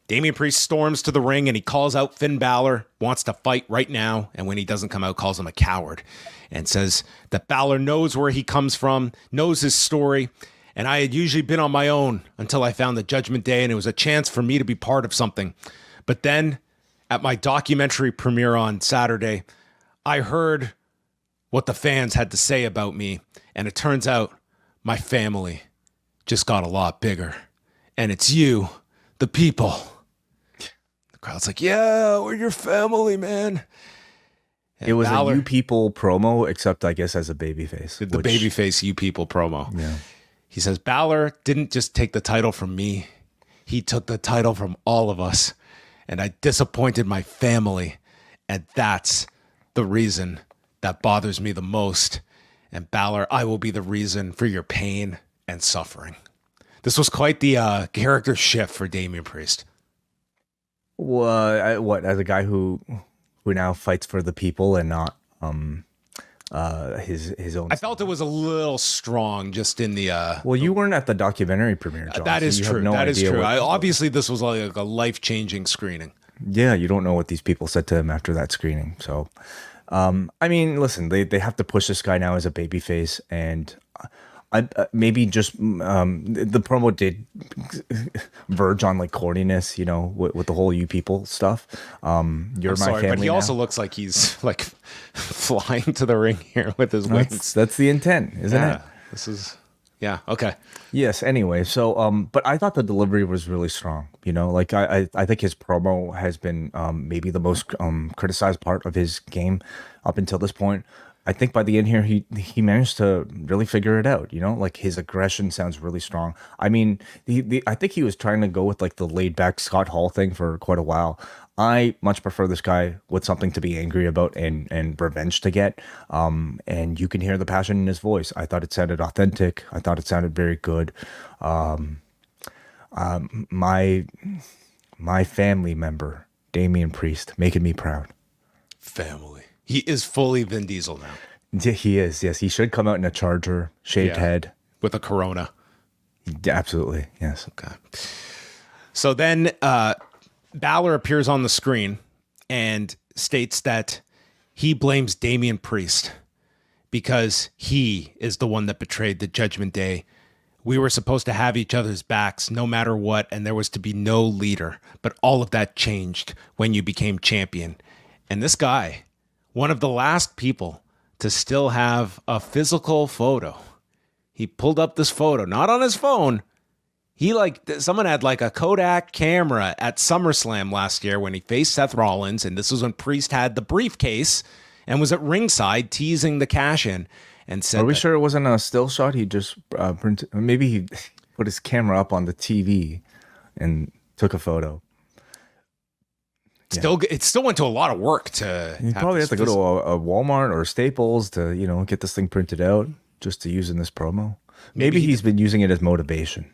Damian Priest storms to the ring and he calls out Finn Balor, wants to fight right now, and when he doesn't come out, calls him a coward and says that Balor knows where he comes from, knows his story, and I had usually been on my own until I found the Judgment Day, and it was a chance for me to be part of something. But then, at my documentary premiere on Saturday, I heard what the fans had to say about me, and it turns out my family just got a lot bigger. And it's you, the people. The crowd's like, yeah, we're your family, man. And it was Balor, a You People promo, except I guess as a babyface. the babyface You People promo. Yeah. He says, Balor didn't just take the title from me. He took the title from all of us. And I disappointed my family. And that's the reason that bothers me the most. And Balor, I will be the reason for your pain and suffering. This was quite the character shift for Damian Priest. What, as a guy who now fights for the people and not his own. I felt it was a little strong just in the... well, you weren't at the documentary premiere, John. that is so you true. have no That is idea true. what- Obviously, this was like a life-changing screening. Yeah, you don't know what these people said to him after that screening. So, I mean, listen, they have to push this guy now as a babyface, and maybe just the promo did verge on like corniness, with the whole You People stuff. You're I'm my sorry, family but he now. also looks like he's like flying to the ring here with his wings. That's the intent, isn't it? This is, yeah, okay. Yes. Anyway, so but I thought the delivery was really strong. Like I think his promo has been maybe the most criticized part of his game up until this point. I think by the end here, he managed to really figure it out. Like his aggression sounds really strong. I mean, I think he was trying to go with like the laid back Scott Hall thing for quite a while. I much prefer this guy with something to be angry about and revenge to get. And you can hear the passion in his voice. I thought it sounded authentic. I thought it sounded very good. My family member, Damian Priest, making me proud. Family. He is fully Vin Diesel now. Yeah, he is. Yes, he should come out in a Charger, shaved head. With a Corona. Absolutely, yes. Okay. So then Balor appears on the screen and states that he blames Damian Priest because he is the one that betrayed the Judgment Day. We were supposed to have each other's backs no matter what, and there was to be no leader. But all of that changed when you became champion. And this guy, one of the last people to still have a physical photo. He pulled up this photo, not on his phone. Someone had like a Kodak camera at SummerSlam last year when he faced Seth Rollins. And this was when Priest had the briefcase and was at ringside teasing the cash in and said, Are we sure it wasn't a still shot? He just printed, maybe he put his camera up on the TV and took a photo. It still went to a lot of work to. You probably have to go to a Walmart or Staples to get this thing printed out just to use in this promo. Maybe he's been using it as motivation.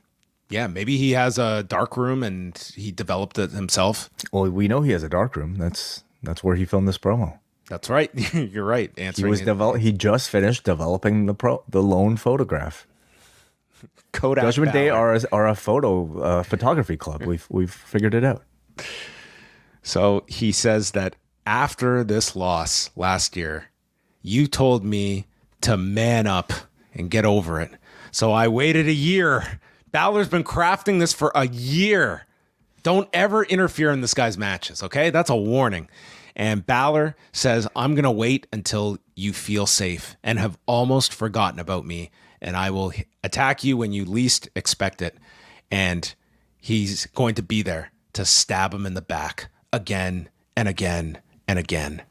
Yeah, maybe he has a dark room and he developed it himself. Well, we know he has a dark room. That's where he filmed this promo. That's right. You're right. He just finished developing the lone photograph. Kodak Judgment Day Balor. are a photography club. We've figured it out. So he says that after this loss last year, you told me to man up and get over it. So I waited a year. Balor's been crafting this for a year. Don't ever interfere in this guy's matches, okay? That's a warning. And Balor says, I'm going to wait until you feel safe and have almost forgotten about me. And I will attack you when you least expect it. And he's going to be there to stab him in the back again and again and again.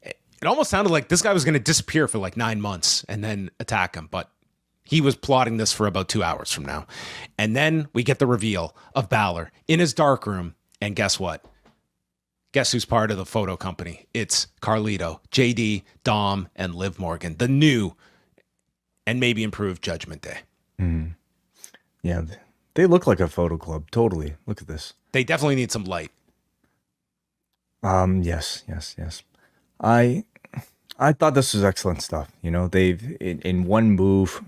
It almost sounded like this guy was going to disappear for like 9 months and then attack him. But he was plotting this for about 2 hours from now. And then we get the reveal of Balor in his darkroom. And guess what? Guess who's part of the photo company? It's Carlito, JD, Dom, and Liv Morgan, the new and maybe improved Judgment Day. Mm. Yeah, they look like a photo club. Totally. Look at this. They definitely need some light. Yes. I thought this was excellent stuff. They've in one move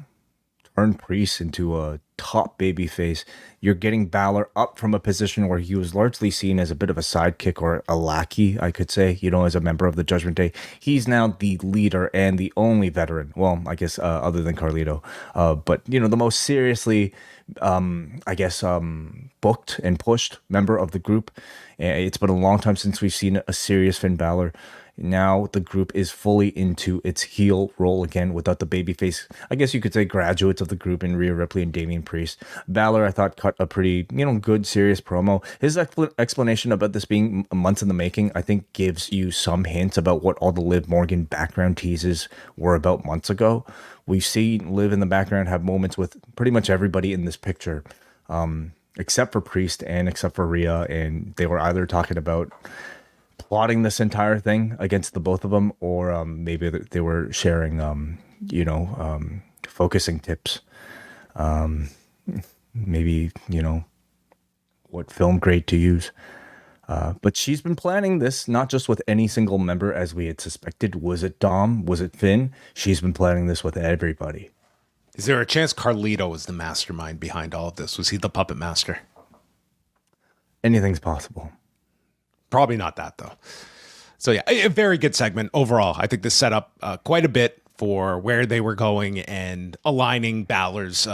turned Priest into a top babyface. You're getting Balor up from a position where he was largely seen as a bit of a sidekick or a lackey, I could say, as a member of the Judgment Day. He's now the leader and the only veteran. Well, I guess other than Carlito. But, the most seriously, booked and pushed member of the group. It's been a long time since we've seen a serious Finn Balor. Now the group is fully into its heel role again without the babyface, I guess you could say, graduates of the group in Rhea Ripley and Damian Priest. Balor, I thought, cut a pretty, good, serious promo. His explanation about this being months in the making, I think, gives you some hints about what all the Liv Morgan background teases were about months ago. We've seen Liv in the background have moments with pretty much everybody in this picture, except for Priest and except for Rhea, and they were either talking about plotting this entire thing against the both of them, or maybe they were sharing, focusing tips. Maybe, what film grade to use. But she's been planning this not just with any single member as we had suspected. Was it Dom? Was it Finn? She's been planning this with everybody. Is there a chance Carlito was the mastermind behind all of this? Was he the puppet master? Anything's possible. Probably not that, though. So, yeah, a very good segment overall. I think this set up quite a bit for where they were going and aligning Balor's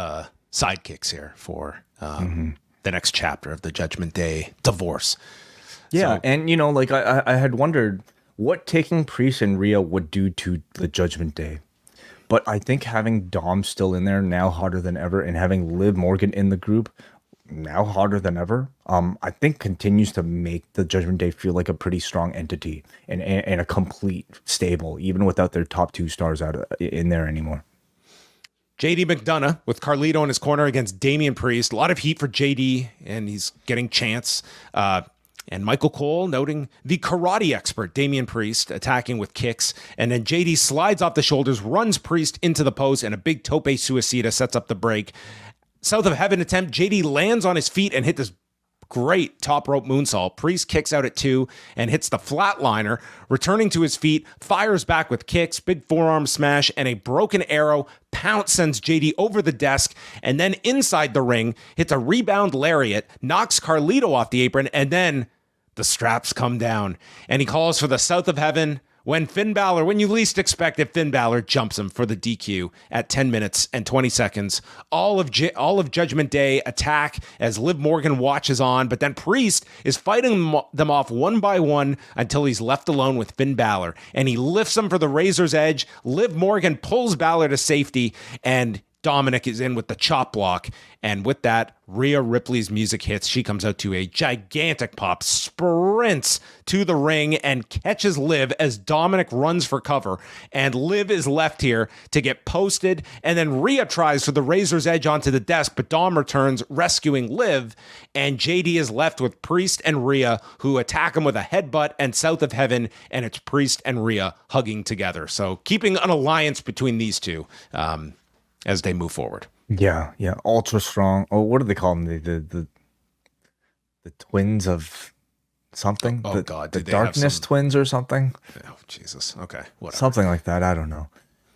sidekicks here for the next chapter of the Judgment Day divorce. Yeah, so, and, I had wondered what taking Priest and Rhea would do to the Judgment Day. But I think having Dom still in there now harder than ever, and having Liv Morgan in the group now harder than ever, I think continues to make the Judgment Day feel like a pretty strong entity and a complete stable, even without their top two stars in there anymore. JD McDonagh with Carlito in his corner against Damian Priest. A lot of heat for JD, and he's getting chance. And Michael Cole noting the karate expert, Damian Priest, attacking with kicks. And then JD slides off the shoulders, runs Priest into the post, and a big tope suicida sets up the break. South of Heaven attempt, JD lands on his feet and hit this great top rope moonsault. Priest kicks out at 2 and hits the flatliner, returning to his feet, fires back with kicks, big forearm smash, and a broken arrow. Pounce sends JD over the desk, and then inside the ring, hits a rebound lariat, knocks Carlito off the apron, and then the straps come down. And he calls for the South of Heaven. When you least expect it, Finn Balor jumps him for the DQ at 10 minutes and 20 seconds. All of Judgment Day attack as Liv Morgan watches on, but then Priest is fighting them off one by one until he's left alone with Finn Balor, and he lifts him for the Razor's Edge. Liv Morgan pulls Balor to safety, and Dominic is in with the chop block. And with that, Rhea Ripley's music hits. She comes out to a gigantic pop, sprints to the ring, and catches Liv as Dominic runs for cover. And Liv is left here to get posted. And then Rhea tries for the Razor's Edge onto the desk, but Dom returns, rescuing Liv. And JD is left with Priest and Rhea, who attack him with a headbutt and South of Heaven. And it's Priest and Rhea hugging together. So keeping an alliance between these two as they move forward. Yeah, ultra strong. Oh, what do they call them? The twins of something. Oh, God, the darkness twins or something. Oh, Jesus. Okay, whatever. Something like that. I don't know.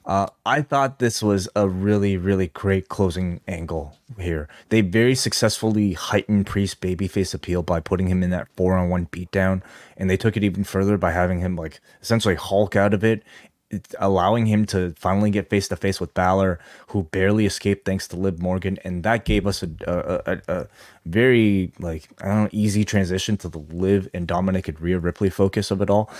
I thought this was a really, really great closing angle here. They very successfully heightened Priest's babyface appeal by putting him in that 4-on-1 beatdown, and they took it even further by having him essentially Hulk out of it, allowing him to finally get face to face with Balor, who barely escaped thanks to Liv Morgan, and that gave us a very easy transition to the Liv and Dominic and Rhea Ripley focus of it all.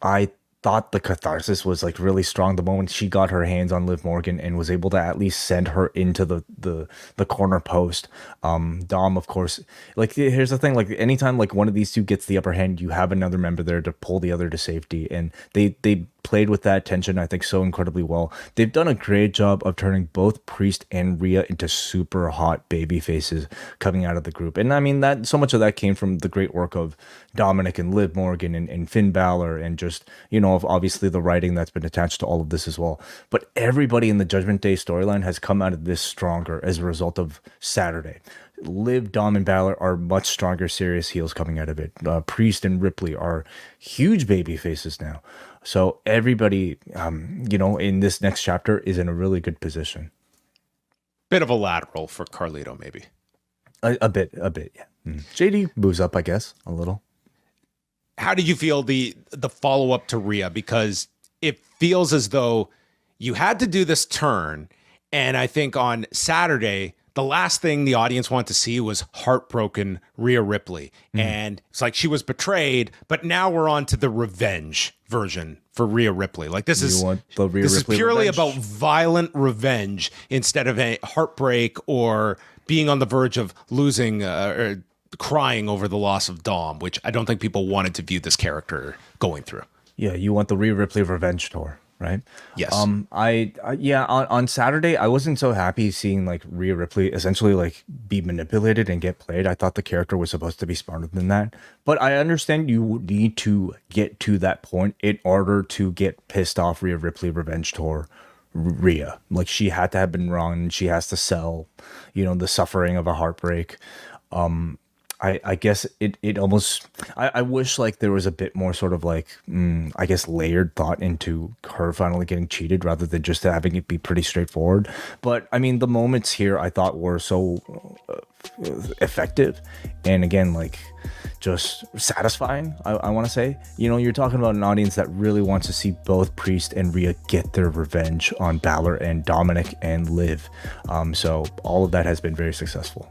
I thought the catharsis was really strong the moment she got her hands on Liv Morgan and was able to at least send her into the corner post. Dom, of course, here's the thing, anytime one of these two gets the upper hand, you have another member there to pull the other to safety, and they played with that tension, I think, so incredibly well. They've done a great job of turning both Priest and Rhea into super hot baby faces coming out of the group. And I mean, that so much of that came from the great work of Dominic and Liv Morgan and Finn Balor, and just, obviously the writing that's been attached to all of this as well. But everybody in the Judgment Day storyline has come out of this stronger as a result of Saturday. Liv, Dom, and Balor are much stronger, serious heels coming out of it. Priest and Ripley are huge baby faces now. So everybody, in this next chapter is in a really good position. Bit of a lateral for Carlito, maybe. A bit, yeah. JD moves up, I guess, a little. How did you feel the follow up to Rhea? Because it feels as though you had to do this turn, and I think on Saturday, the last thing the audience wanted to see was heartbroken Rhea Ripley. And it's like she was betrayed, but now we're on to the revenge version for Rhea Ripley. Like this is purely revenge? about violent revenge instead of a heartbreak or being on the verge of losing or crying over the loss of Dom, which I don't think people wanted to view this character going through. Yeah, you want the Rhea Ripley revenge tour, right? Yes. On Saturday, I wasn't so happy seeing like Rhea Ripley essentially like be manipulated and get played. I thought the character was supposed to be smarter than that. But I understand you need to get to that point in order to get pissed off Rhea Ripley revenge tour Rhea. Like she had to have been wrong and she has to sell, the suffering of a heartbreak. I guess it almost, I wish like there was a bit more sort of like, I guess layered thought into her finally getting cheated rather than just having it be pretty straightforward. But I mean, the moments here I thought were so effective. And again, like just satisfying, I want to say. You're talking about an audience that really wants to see both Priest and Rhea get their revenge on Balor and Dominic and Liv. So all of that has been very successful.